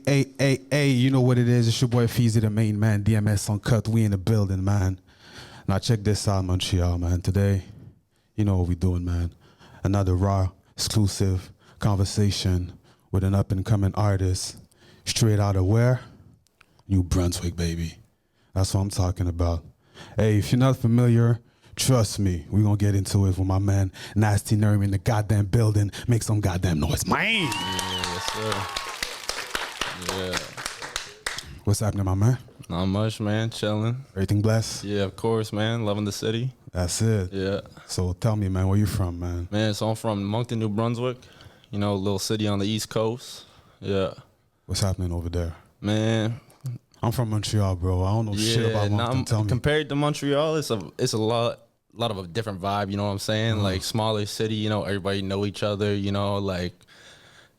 Hey, you know what it is. It's your boy Feezy, the main man, DMS Uncut. We in the building, man. Now check this out, Montreal, man. Today, you know what we doing, man. Another raw, exclusive conversation with an up-and-coming artist. Straight out of where? New Brunswick, baby. That's what I'm talking about. Hey, if you're not familiar, trust me, we're going to get into it with my man, Nasty Nerm in the goddamn building. Make some goddamn noise, man. Yeah, yes, sir. Yeah. What's happening, my man? Not much, man. Chilling. Everything blessed? Yeah, of course, man. Loving the city. That's it. Yeah. So tell me, man, where you from, man? Man, so I'm from Moncton, New Brunswick. You know, a little city on the East Coast. Yeah. What's happening over there? Man. I'm from Montreal, bro. I don't know shit about Moncton. Tell me. Compared to Montreal, it's a lot of a different vibe, you know what I'm saying? Like, smaller city, you know, everybody know each other, you know, like,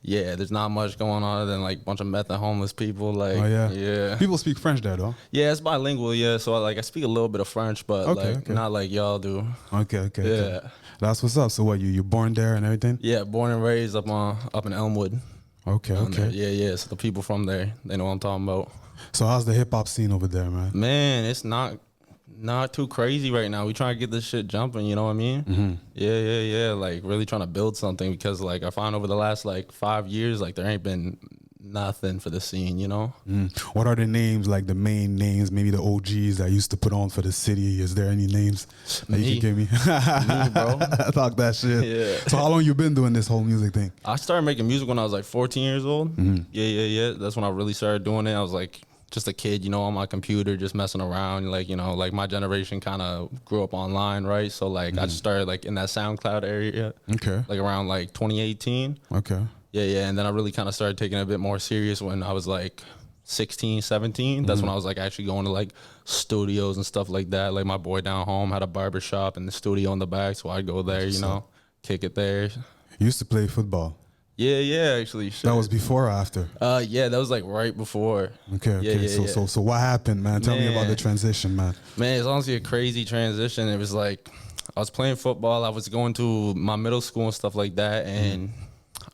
yeah, there's not much going on other than like a bunch of meth and homeless people. Like, oh, yeah. Yeah. People speak French there, though. Yeah, it's bilingual, yeah. So I speak a little bit of French, but not like y'all do. Okay. Yeah. That's what's up. So what, you born there and everything? Yeah, born and raised up in Elmwood. Okay. There. Yeah. So the people from there, they know what I'm talking about. So how's the hip hop scene over there, man? Man, it's not too crazy right now. We trying to get this shit jumping, you know what I mean? Mm-hmm. Yeah. Like really trying to build something because like I found over the last like 5 years, like there ain't been nothing for the scene, you know? What are the names, like the main names, maybe the OGs that used to put on for the city? Is there any names that you can give me? Me, bro. Talk that shit. Yeah. So how long you been doing this whole music thing? I started making music when I was like 14 years old. Mm-hmm. Yeah. That's when I really started doing it. I was like just a kid, you know, on my computer, just messing around. Like, you know, like my generation kind of grew up online, right? So like I just started like in that SoundCloud area. Okay. Like around like 2018. Okay. Yeah. And then I really kind of started taking it a bit more serious when I was like 16, 17. That's when I was like actually going to like studios and stuff like that. Like my boy down home had a barber shop and the studio in the back. So I'd go there, you know, kick it there. You used to play football. Yeah, actually. Sure. That was before or after? Yeah, that was like right before. Okay. Yeah. So what happened, man? Tell me about the transition, man. Man, it's honestly a crazy transition. It was like I was playing football. I was going to my middle school and stuff like that, and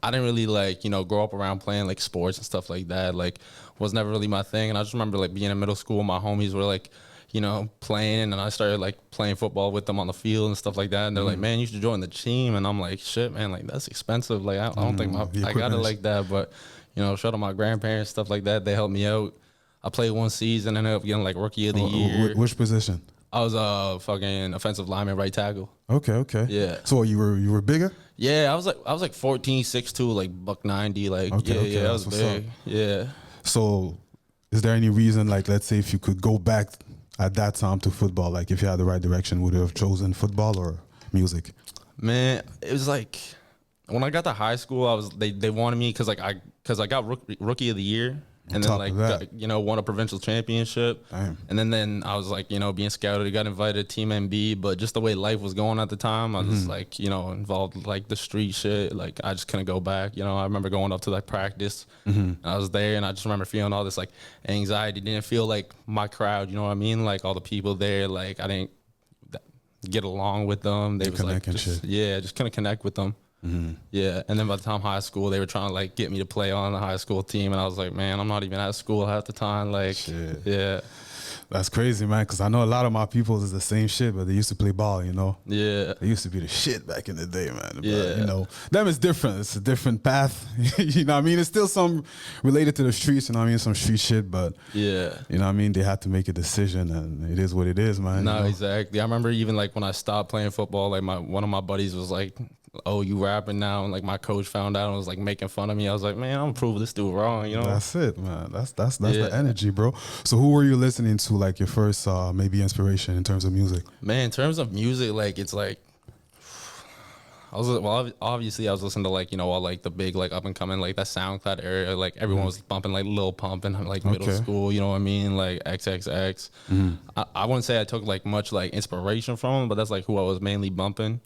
I didn't really like, you know, grow up around playing like sports and stuff like that. Like, was never really my thing. And I just remember like being in middle school, my homies were like, you know, playing, and I started like playing football with them on the field and stuff like that. And they're like, man, you should join the team. And I'm like, shit, man, like that's expensive. Like I don't think I got it like that. But, you know, shout out my grandparents, stuff like that. They helped me out. I played one season and ended up getting like rookie of the year. Which position? I was a fucking offensive lineman, right tackle. Okay. Yeah. So you were bigger? Yeah, I was like 14, 6'2", like $190. Like I was big. Yeah. So is there any reason, like, let's say if you could go back at that time to football, like if you had the right direction, would you have chosen football or music? Man, it was like when I got to high school, they wanted me because I got rookie of the year. And then like got, you know, won a provincial championship. Damn. And then I was like, you know, being scouted, got invited to Team MB, but just the way life was going at the time, I was like, you know, involved with like the street shit. Like I just couldn't go back. You know, I remember going up to like practice and I was there and I just remember feeling all this like anxiety. Didn't feel like my crowd, you know what I mean? Like all the people there, like I didn't get along with them. They was like, just couldn't connect with them. Yeah, and then by the time high school, they were trying to like get me to play on the high school team, and I was like, man, I'm not even at school half the time. Like, yeah, that's crazy, man. Because I know a lot of my people is the same shit, but they used to play ball, you know. Yeah, they used to be the shit back in the day, man. But, yeah, you know, them is different. It's a different path. You know what I mean? It's still some related to the streets, you know what I mean? Some street shit, but yeah, you know what I mean? They had to make a decision, and it is what it is, man. No, you know? Exactly. I remember even like when I stopped playing football, like one of my buddies was like, oh, you rapping now? And like my coach found out and was like making fun of me. I was like, man, I'm gonna prove this dude wrong, you know? That's it, man. That's the energy, bro. So who were you listening to, like your first maybe inspiration in terms of music? Man, in terms of music, like it's like obviously I was listening to like, you know, all like the big like up and coming like that SoundCloud area, like everyone was bumping like Lil Pump in like middle school, you know what I mean, like XXX. I wouldn't say I took like much like inspiration from him, but that's like who I was mainly bumping.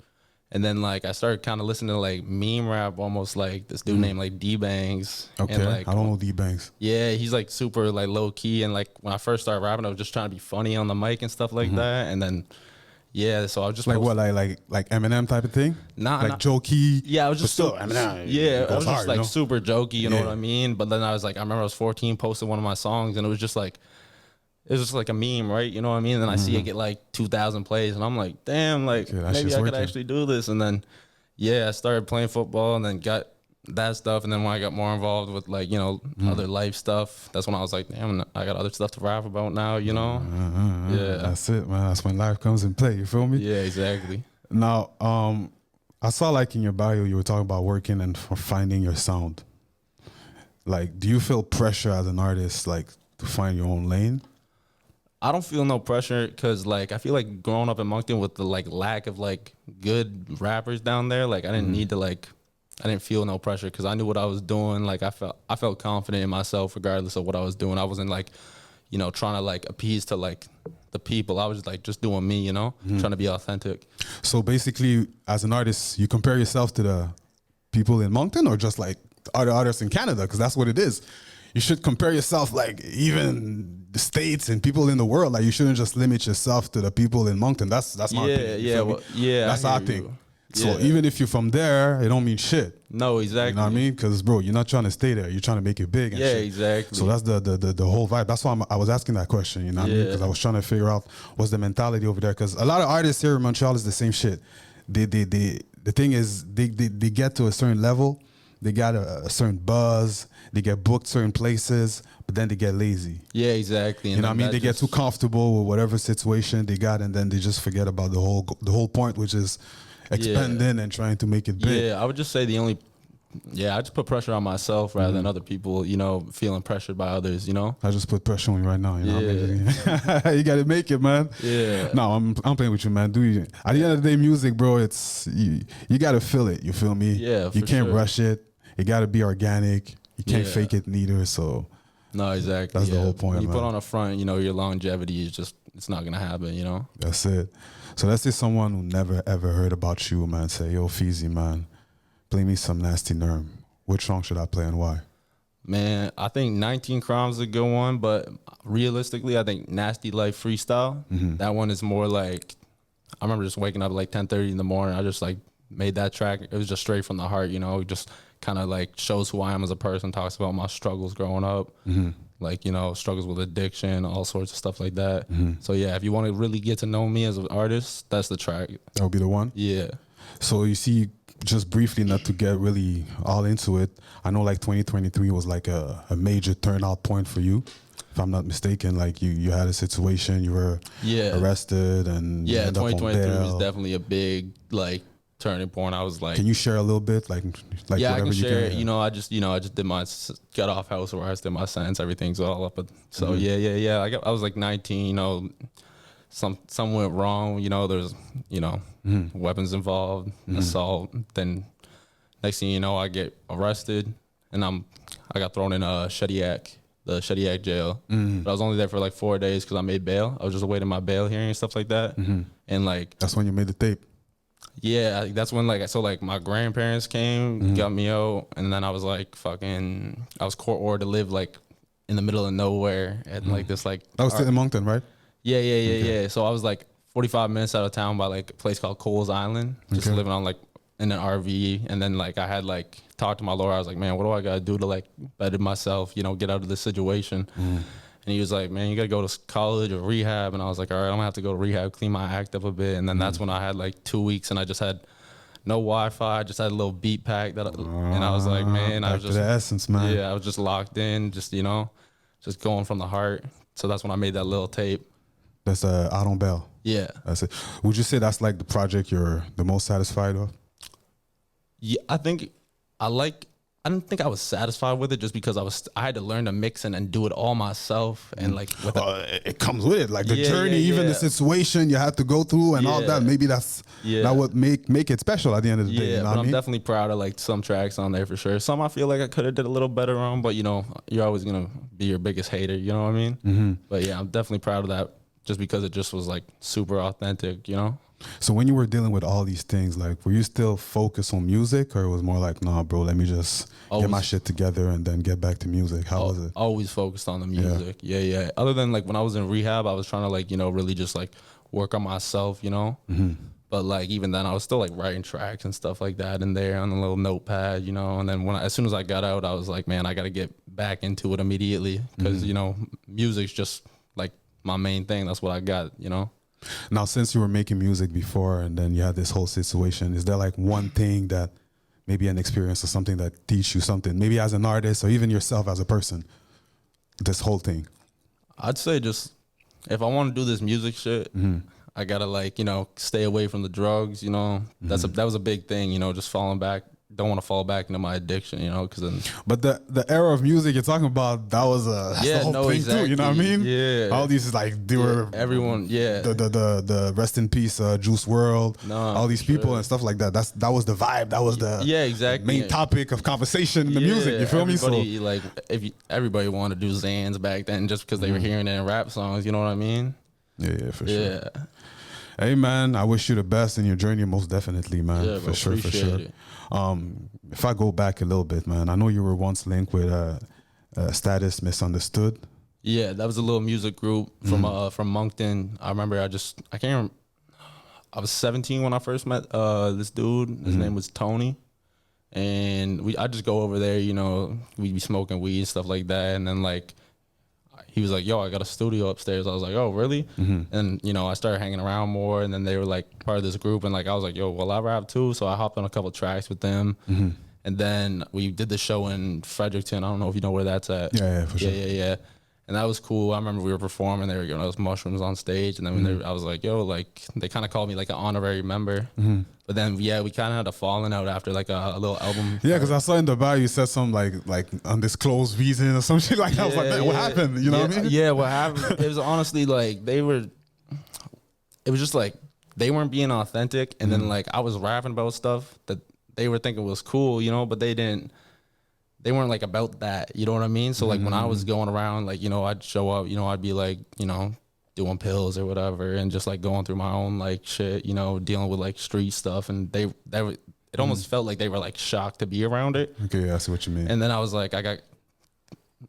And then like I started kind of listening to like meme rap, almost like this dude named like D-Bangs. Okay, and, like, I don't know D-Bangs. Yeah, he's like super like low key, and like when I first started rapping, I was just trying to be funny on the mic and stuff like that. And then Yeah, so I was just Like what, like Eminem type of thing? Nah, like jokey. Yeah, I was just still Eminem. Yeah, goes I was just hard, like you know? super jokey, you know Yeah. what I mean? But then I was like, I remember I was 14, posted one of my songs, and it was just like a meme, right? You know what I mean? And then I see it get like 2,000 plays, and I'm like, damn, like Okay, that maybe shit's I could working. actually do this. And then yeah, I started playing football, and then got that stuff. And then when I got more involved with like, you know, other life stuff, that's when I was like, damn, I got other stuff to rap about now, you know? Yeah. That's it, man. That's when life comes in play. You feel me? Yeah, exactly. Now, I saw like in your bio you were talking about working and finding your sound. Like, do you feel pressure as an artist, like to find your own lane? I don't feel no pressure because like I feel like growing up in Moncton with the like lack of like good rappers down there, like I didn't need to like, I didn't feel no pressure because I knew what I was doing. Like I felt confident in myself regardless of what I was doing. I wasn't like, you know, trying to like appease to like the people. I was like just doing me, you know, trying to be authentic. So basically, as an artist, you compare yourself to the people in Moncton or just like other artists in Canada? Because that's what it is. You should compare yourself, like even the States and people in the world. Like you shouldn't just limit yourself to the people in Moncton. That's my opinion. You feel me? That's our thing. So even if you're from there, it don't mean shit. No, exactly. You know what I mean? Because bro, you're not trying to stay there. You're trying to make it big. And shit. Exactly. So that's the whole vibe. That's why I was asking that question. You know what I mean? Because I was trying to figure out what's the mentality over there. Because a lot of artists here in Montreal is the same shit. The thing is they get to a certain level, they got a certain buzz, they get booked certain places, but then they get lazy. Yeah, exactly. And you know what I mean? They get too comfortable with whatever situation they got, and then they just forget about the whole point, which is expanding and trying to make it big. Yeah, I would just say I just put pressure on myself rather than other people, you know, feeling pressured by others, you know? I just put pressure on you right now, you know what I mean? You gotta make it, man. Yeah. No, I'm playing with you, man. Do you? At the end of the day, music, bro, it's you gotta feel it, you feel me? Yeah, you can't sure. rush it. It gotta be organic. You can't fake it neither, so no, exactly. That's the whole point, when you man. put on a front, you know, your longevity is just, it's not gonna happen, you know? That's it. So let's say someone who never ever heard about you, man, say, yo, Feezy, man, play me some Nasty Nerm. Which song should I play and why? Man, I think 19 Crimes is a good one, but realistically, I think Nasty Life Freestyle, that one is more like, I remember just waking up at like 10:30 in the morning. I just like made that track. It was just straight from the heart, you know, just kind of like shows who I am as a person, talks about my struggles growing up, like, you know, struggles with addiction, all sorts of stuff like that. So yeah, if you want to really get to know me as an artist, that's the track. That would be the one? Yeah. So you see, just briefly, not to get really all into it, I know like 2023 was like a major turnout point for you. If I'm not mistaken, like you had a situation, you were arrested and you ended up on 2023 was bail. definitely a big like turning point. I was like, Can you share a little bit, like yeah, I whatever can share. you can? You know, I just did my got off house arrest, did my sentence, everything's all up. So yeah. I was like 19. You know, some went wrong. You know, there's weapons involved, assault. Then next thing you know, I get arrested, and I got thrown in the Shediac jail. But I was only there for like 4 days because I made bail. I was just awaiting my bail hearing and stuff like that. And like That's when you made the tape. yeah, that's when like my grandparents came, got me out, and then I was like I was court ordered to live like in the middle of nowhere and like this like That was still in Moncton, right? Yeah. So I was like 45 minutes out of town by like a place called Coles Island, just living on like in an RV. And then like I had like talked to my lawyer. I was like, man, what do I gotta do to like better myself, you know, get out of this situation? And he was like, man, you gotta go to college or rehab. And I was like, all right, I'm gonna have to go to rehab, clean my act up a bit. And then that's when I had like 2 weeks and I just had no Wi-Fi. I just had a little beat pack and I was like, man, I was just the essence, man. Yeah, I was just locked in, just, you know, just going from the heart. So that's when I made that little tape. That's out on bail. Yeah. That's it. Would you say that's like the project you're the most satisfied with? Yeah, I didn't think I was satisfied with it just because I had to learn to mix and do it all myself and like with it comes with it, like the Yeah, journey, yeah, even the yeah. situation you had to go through and all that. Maybe that would make it special at the end of the day. Yeah, You know but what I I'm mean? definitely proud of like some tracks on there for sure. Some I feel like I could have did a little better on, but you know, you're always gonna be your biggest hater. You know what I mean? But yeah, I'm definitely proud of that just because it just was like super authentic. You know? So when you were dealing with all these things, like were you still focused on music, or it was more like, nah, bro, let me just get my shit together and then get back to music? How was it? Always focused on the music. Yeah. Other than like when I was in rehab, I was trying to like, you know, really just like work on myself, you know. But like even then, I was still like writing tracks and stuff like that in there on a little notepad, you know. And then as soon as I got out, I was like, man, I got to get back into it immediately because you know, music's just like my main thing. That's what I got, you know. Now, since you were making music before and then you had this whole situation, is there like one thing that maybe an experience or something that teach you something, maybe as an artist or even yourself as a person, this whole thing? I'd say just if I want to do this music shit, I gotta like, you know, stay away from the drugs, you know. That was a big thing, you know, just falling back. Don't want to fall back into my addiction, you know, because then. But the era of music you're talking about, that was that's the whole thing too. You know what I mean? Yeah. All these like they were everyone. Yeah. The rest in peace, Juice World. All these people and stuff like that. That was the vibe. That was the exactly main topic of conversation in the music. You feel me? So like everybody wanted to do Xans back then just because they were hearing it in rap songs. You know what I mean? Yeah, for sure. Yeah. Hey man, I wish you the best in your journey, most definitely, man. Yeah, for sure. It. If I go back a little bit, man, I know you were once linked with Status Misunderstood. Yeah, that was a little music group from Moncton. I remember I can't remember. I was 17 when I first met this dude. His name was Tony, and I just go over there. You know, we'd be smoking weed and stuff like that, and then like. He was like, yo, I got a studio upstairs. I was like, oh, really? And, you know, I started hanging around more. And then they were like part of this group. And like, I was like, yo, well, I rap too. So I hopped on a couple tracks with them. And then we did the show in Fredericton. I don't know if you know where that's at. Yeah, for sure. Yeah. And that was cool. I remember we were performing. They were giving us mushrooms on stage. And then I was like, yo, like, they kind of called me like an honorary member. But then, yeah, we kind of had a falling out after like a little album. Yeah, because I saw in the bio you said something like undisclosed reason or some shit like that. I was like, man, what happened? You know what I mean? Yeah, what happened? It was honestly like it was just like they weren't being authentic. And then like I was rapping about stuff that they were thinking was cool, you know, but they weren't like about that, you know what I mean? So like when I was going around, like, you know, I'd show up, you know, I'd be like, you know, doing pills or whatever and just like going through my own like shit, you know, dealing with like street stuff. And it almost felt like they were like shocked to be around it. Okay, I see what you mean. And then I was like, I got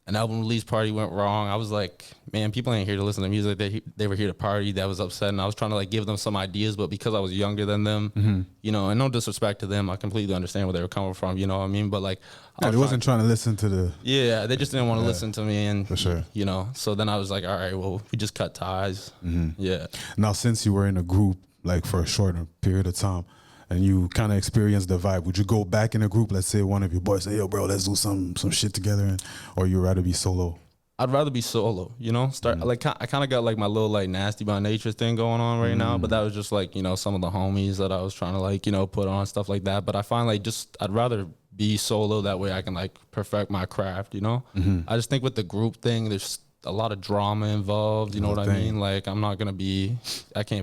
an album release party went wrong. I was like, man, people ain't here to listen to music. They were here to party. That was upsetting. I was trying to like give them some ideas, but because I was younger than them, you know, and no disrespect to them, I completely understand where they were coming from. You know what I mean? But like, they wasn't trying to listen to the. Yeah, they just didn't want to listen to me, and for sure, you know. So then I was like, all right, well, we just cut ties. Yeah. Now, since you were in a group like for a shorter period of time, and you kind of experienced the vibe, would you go back in a group? Let's say one of your boys say, "Yo, bro, let's do some shit together," or you rather be solo? I'd rather be solo, you know. Like I kind of got like my little like nasty by nature thing going on right now, but that was just like, you know, some of the homies that I was trying to like, you know, put on stuff like that. But I find like I'd rather be solo, that way I can like perfect my craft, you know. I just think with the group thing, there's a lot of drama involved, you know what I mean? Like I can't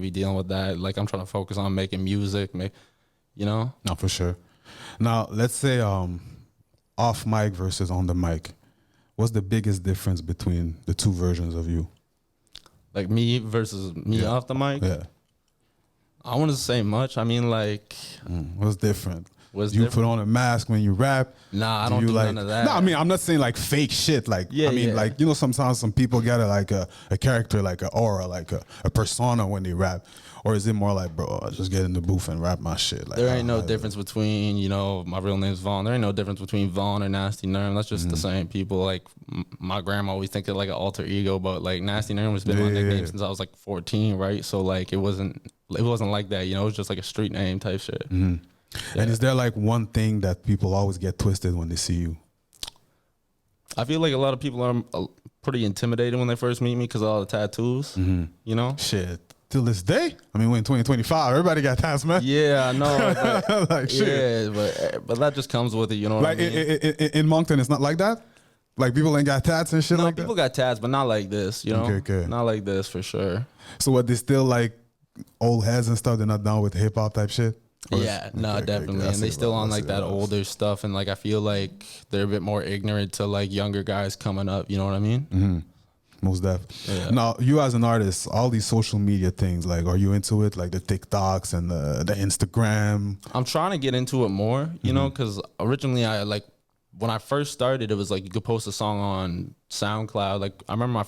be dealing with that. Like I'm trying to focus on making music, you know. No, for sure. Now let's say off mic versus on the mic. What's the biggest difference between the two versions of you? Like me versus me off the mic? Yeah. I wouldn't say much. I mean, like... What's different? What's you different? put on a mask when you rap? Nah, I don't do none of that. No, I mean, I'm not saying like fake shit. Like, like, you know, sometimes some people get a character, like an aura, like a persona when they rap. Or is it more like, bro, I just get in the booth and rap my shit? Like, there ain't no difference between, you know, my real name's Vaughn. There ain't no difference between Vaughn and Nasty Nerm. That's just the same people. Like, my grandma always think of like an alter ego, but like Nasty Nerm has been my nickname since I was like 14, right? So like it wasn't like that, you know. It was just like a street name type shit. And is there like one thing that people always get twisted when they see you? I feel like a lot of people are pretty intimidated when they first meet me because of all the tattoos, you know? Shit. Till this day? I mean, we're in 2025. Everybody got tats, man. Yeah, I know. Like, like shit. Yeah, but that just comes with it, you know what I mean? In Moncton, it's not like that? Like, people ain't got tats and shit like that? No, people got tats, but not like this, you know? Okay. Not like this, for sure. So what, they still like old heads and stuff? They're not down with hip-hop type shit? Yeah, no, definitely. And they still on like that older stuff. And like, I feel like they're a bit more ignorant to like younger guys coming up, you know what I mean? Most def. Yeah. Now, you as an artist, all these social media things, like, are you into it? Like the TikToks and the Instagram? I'm trying to get into it more, you know, because originally I like when I first started, it was like you could post a song on SoundCloud. Like I remember my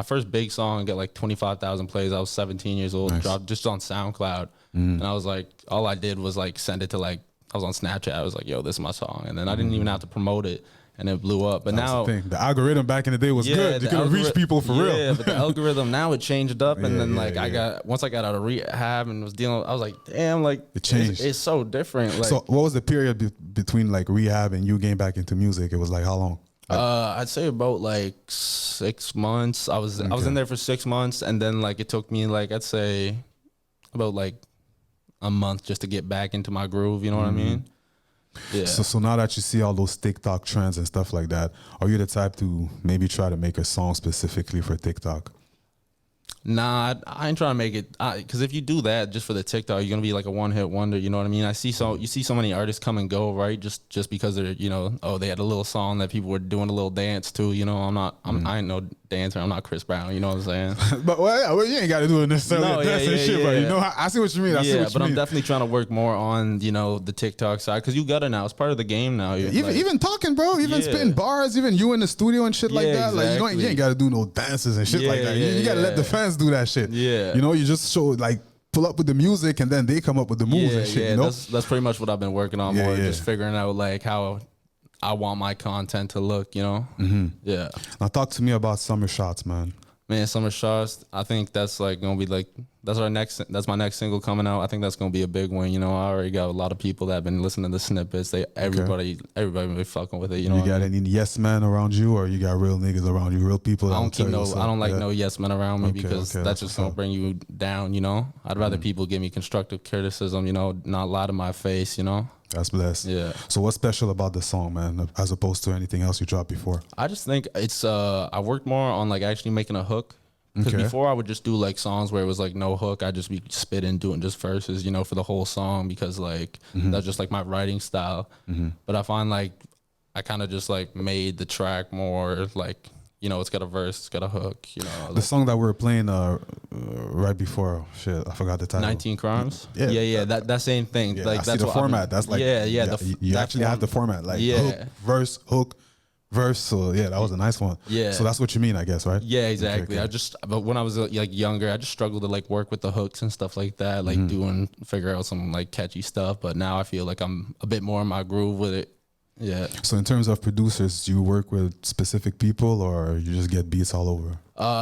first big song get like 25,000 plays. I was 17 years old, dropped just on SoundCloud, and I was like, all I did was like send it to like, I was on Snapchat. I was like, yo, this is my song, and then I didn't even have to promote it, and it blew up. But now the algorithm back in the day was good. You could reach people for real. Yeah, but the algorithm now it changed up, and then like once I got out of rehab and was dealing, I was like, damn, like it changed. It's so different. Like, so what was the period between like rehab and you getting back into music? It was like how long? I'd say about like 6 months. I was in there for 6 months, and then like it took me like I'd say about like a month just to get back into my groove. You know what I mean? Yeah. So now that you see all those TikTok trends and stuff like that, are you the type to maybe try to make a song specifically for TikTok? Nah, I ain't trying to make it, because if you do that just for the TikTok, you're gonna be like a one-hit wonder. You know what I mean? You see so many artists come and go, right? Just because they're, you know, oh, they had a little song that people were doing a little dance to. You know, I ain't no dancer. I'm not Chris Brown. You know what I'm saying? But you ain't got to do it necessarily dance and shit. But you know, I see what you mean. I see what you mean. But I'm definitely trying to work more on, you know, the TikTok side, because you got it now. It's part of the game now. Even talking, bro. Even spitting bars. Even you in the studio and shit like that. Exactly. Like you ain't got to do no dances and shit like that. You got to let the fans do that shit. Yeah. You know, you just show like pull up with the music and then they come up with the moves and shit. You know? That's pretty much what I've been working on more. Just figuring out like how I want my content to look. You know. Yeah. Now talk to me about Summer Shots, man. Man, Summer Shots, I think that's like gonna be like that's my next single coming out. I think that's gonna be a big one. You know, I already got a lot of people that have been listening to the snippets. Everybody been fucking with it. You know, you got any yes men around you, or you got real niggas around you, real people? I don't like no yes men around me, because that's just gonna bring you down. You know, I'd rather people give me constructive criticism. You know, not lie to my face. You know. That's blessed. Yeah. So what's special about the song, man, as opposed to anything else you dropped before? I just think it's I worked more on like actually making a hook. Because before I would just do like songs where it was like no hook. I'd just be spitting, doing just verses, you know, for the whole song, because like that's just like my writing style. But I find like I kind of just like made the track more like, you know, it's got a verse, it's got a hook, you know. The song that we were playing right before, shit, I forgot the title. 19 Crimes? Yeah, that same thing. Yeah, like that's the format. That's like you actually have the format, like hook, verse, hook, verse. So yeah, that was a nice one. Yeah. So that's what you mean, I guess, right? Yeah, exactly. Okay. But when I was like younger, I just struggled to like work with the hooks and stuff like that, like figure out some like catchy stuff. But now I feel like I'm a bit more in my groove with it. Yeah. So in terms of producers, do you work with specific people, or you just get beats all over?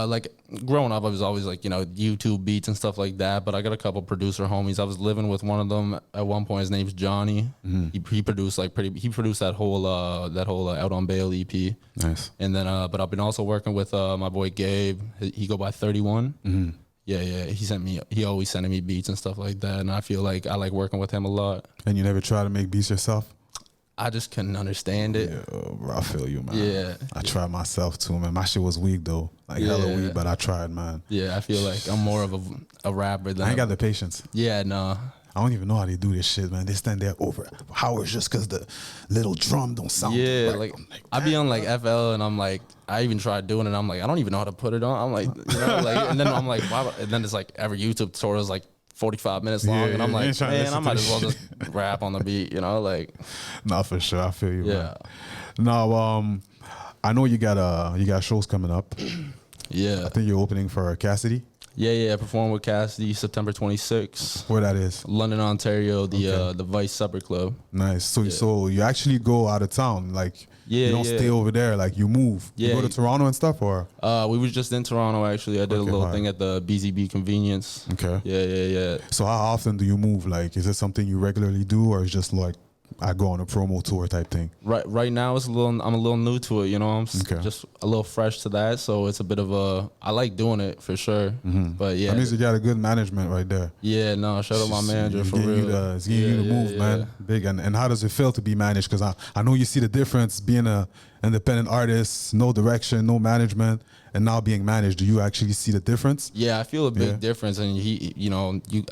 Like growing up, I was always like, you know, YouTube beats and stuff like that. But I got a couple producer homies. I was living with one of them at one point. His name's Johnny. He produced like he produced that whole Out on Bail EP. Nice. And then but I've been also working with my boy Gabe. He go by 31. Yeah. He always sending me beats and stuff like that. And I feel like I like working with him a lot. And you never try to make beats yourself? I just couldn't understand it. Yeah, bro, I feel you, man. Yeah. I tried myself too, man. My shit was weak though. Like hella weak, but I tried, man. Yeah, I feel like I'm more of a rapper than I ain't got the patience. Yeah, no. I don't even know how they do this shit, man. They stand there over hours just because the little drum don't sound right. Like I be on like FL and I'm like, I even tried doing it. I'm like, I don't even know how to put it on. I'm like, you know, like, and then I'm like, why? And then it's like every YouTube tutorial is like 45 minutes long, and I'm like, man, I might as well just rap on the beat, you know, like. Nah, for sure, I feel you. Yeah. Man. Now, I know you got shows coming up. Yeah. I think you're opening for Cassidy. Yeah. Performing with Cassidy September 26th. Where that is? London, Ontario, the Vice Supper Club. Nice. So you actually go out of town, like. You don't stay over there, like you move. You go to Toronto and stuff, or? We was just in Toronto actually. I did a little thing at the BZB Convenience. Okay. Yeah. So how often do you move? Like, is it something you regularly do, or is just like I go on a promo tour type thing? Right now I'm a little new to it, you know. I'm just a little fresh to that, so it's a bit of I like doing it for sure. But yeah, that means you got a good management right there. Yeah, no, shout out my manager for real. It's getting you to move, man. Big. And how does it feel to be managed? Because I know you see the difference being a independent artist, no direction, no management, and now being managed. Do you actually see the difference? Yeah, I feel a big difference, and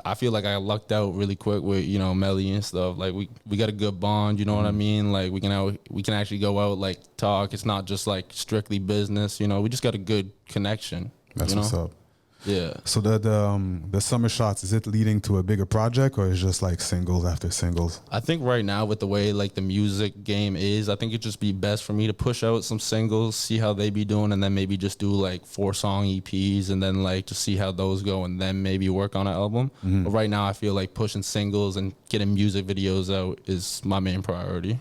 I feel like I lucked out really quick with Melly and stuff. Like we got a good bond, you know what I mean? Like we can actually go out, like talk. It's not just like strictly business, you know. We just got a good connection. That's what's up. Yeah. So the summer shots, is it leading to a bigger project, or is it just like singles after singles? I think right now with the way like the music game is, I think it'd just be best for me to push out some singles, see how they be doing, and then maybe just do like 4-song EPs, and then like just see how those go, and then maybe work on an album. But right now I feel like pushing singles and getting music videos out is my main priority.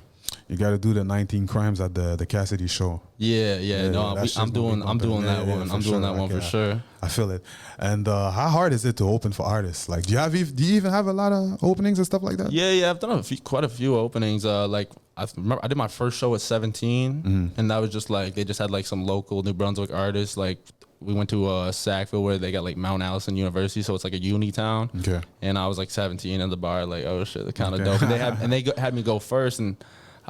You got to do the 19 Crimes at the Cassidy show. Yeah. No, that shit's I'm gonna be doing bumping. that Yeah, one. for I'm sure. doing that one Okay, for sure. I feel it. And how hard is it to open for artists? Like, do you even have a lot of openings and stuff like that? Yeah. I've done quite a few openings. Like I remember I did my first show at 17, and that was just like they just had like some local New Brunswick artists. Like we went to Sackville where they got like Mount Allison University, so it's like a uni town. Okay. And I was like 17 in the bar, like oh shit, kind of Okay. dope. And they had me go first, and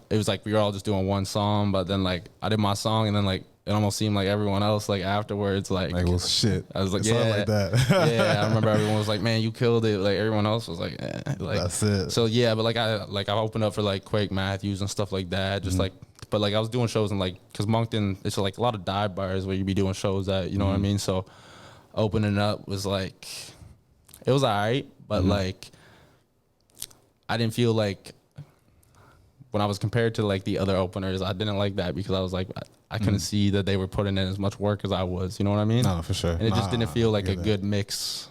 it was like we were all just doing one song, but then like I did my song, and then like it almost seemed like everyone else like afterwards like Like, well, shit. I was like, It's yeah, not like that. yeah. I remember everyone was like, man, you killed it. Like everyone else was like, eh. Like That's it. So yeah, but I opened up for like Quake Matthews and stuff like that. Just like, but like I was doing shows in like, cause Moncton, it's like a lot of dive bars where you be doing shows at, you know what I mean? So opening up was like, it was alright, but like, I didn't feel like when I was compared to like the other openers, I didn't like that because I was like, I couldn't see that they were putting in as much work as I was. You know what I mean? No, for sure. And it just didn't feel like a that. good mix.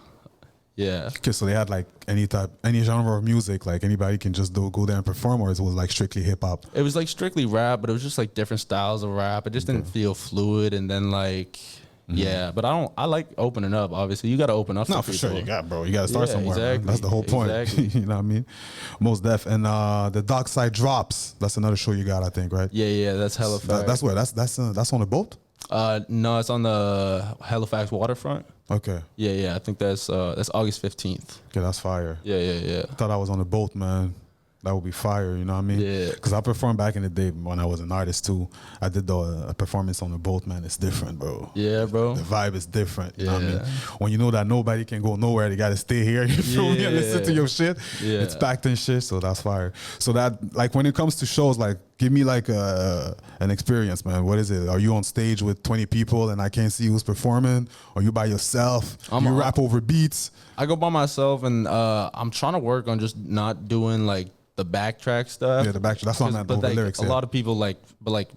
Yeah. Okay, so they had like any genre of music, like anybody can just go there and perform, or it was like strictly hip hop? It was like strictly rap, but it was just like different styles of rap. It just didn't feel fluid. And then like, yeah, but I like opening up. Obviously, you got to open up. No, to for people. sure. You got to start Yeah, somewhere. Man. exactly, That's the whole point. exactly. You know what I mean? Most def. And the Dark Side Drops. That's another show you got, I think, right? Yeah, that's hella fire. That's where that's on a boat. No, it's on the Halifax waterfront. Okay. Yeah, I think that's August 15th. Okay, that's fire. Yeah. I thought I was on a boat, man. That would be fire, you know what I mean? Yeah. Because I performed back in the day when I was an artist too. I did a performance on the boat, man. It's different, bro. Yeah, bro. The vibe is different. You know what I mean? Yeah. When you know that nobody can go nowhere, they gotta stay here. You feel me? And listen to your shit. Yeah. It's packed and shit, so that's fire. So that, like, when it comes to shows, like, give me like an experience, man. What is it? Are you on stage with 20 people and I can't see who's performing? Or you by yourself? You rap over beats? I go by myself, and I'm trying to work on just not doing like the backtrack stuff. Yeah, the backtrack. That's what I meant, But over like, lyrics. a lot of people but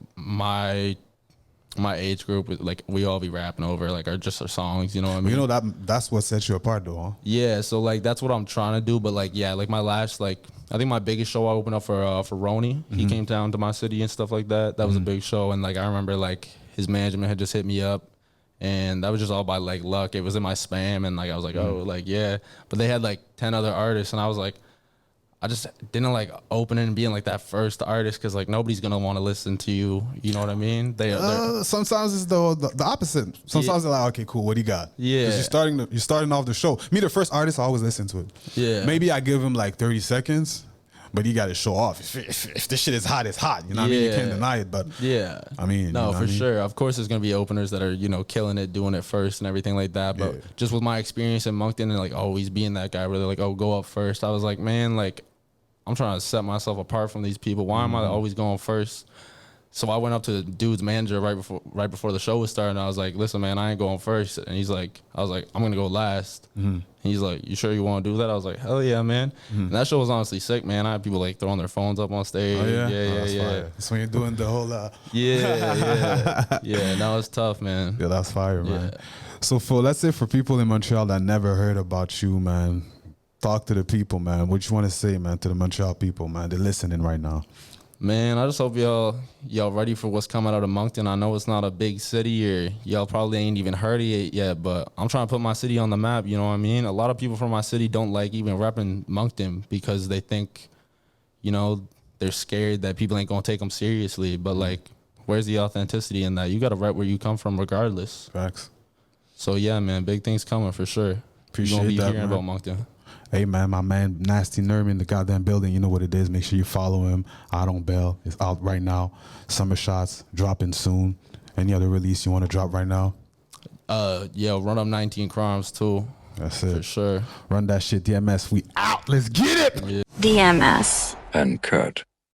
my age group, like we all be rapping over like our songs. You know what I mean? You know that's what sets you apart, though, huh? Yeah, so like that's what I'm trying to do. But like, yeah, like my last, like I think my biggest show I opened up for Roni. He came down to my city and stuff like that. That was a big show, and like I remember like his management had just hit me up, and that was just all by like luck. It was in my spam, and like I was like, oh, like yeah. But they had like 10 other artists, and I was like, I just didn't like opening and being like that first artist because like nobody's gonna want to listen to you. You know what I mean? Sometimes it's the opposite. Sometimes they're like, okay, cool, what do you got? Yeah. 'Cause you're starting off the show. Me, the first artist, I always listen to it. Yeah. Maybe I give him like 30 seconds, but you got to show off. If this shit is hot, it's hot. You know what I mean? You can't deny it, but yeah. I mean, no, you know for what I mean? sure. Of course, there's gonna be openers that are killing it, doing it first, and everything like that. But Yeah. just with my experience in Moncton and like always being that guy, where they're like, oh, go up first. I was like, man, like I'm trying to set myself apart from these people. Why am I always going first? So I went up to the dude's manager right before the show was starting. I was like, listen, man, I ain't going first. And I was like, I'm gonna go last. He's like, you sure you want to do that? I was like, hell yeah, man. And that show was honestly sick, man. I had people like throwing their phones up on stage. Oh, yeah? Yeah. That's fire. That's when you're doing the whole Yeah. No, it's tough, man. Yeah, that's fire, man. Yeah. So let's say for people in Montreal that never heard about you, man, talk to the people, man. What you want to say, man, to the Montreal people, man? They're listening right now. Man, I just hope y'all ready for what's coming out of Moncton. I know it's not a big city, or y'all probably ain't even heard of it yet, but I'm trying to put my city on the map, you know what I mean? A lot of people from my city don't like even repping Moncton because they think, they're scared that people ain't gonna take them seriously. But like, where's the authenticity in that? You gotta rep where you come from regardless. Facts. So yeah, man, big things coming for sure. Appreciate You're gonna be that, hearing man. about Moncton. Hey, man, my man Nasty Nerm in the goddamn building. You know what it is. Make sure you follow him. I Don't Bail. It's out right now. Summer Shots dropping soon. Any other release you want to drop right now? Run Up 19 Crimes too. That's it. For sure. Run that shit, DMS. We out. Let's get it. DMS. Uncut.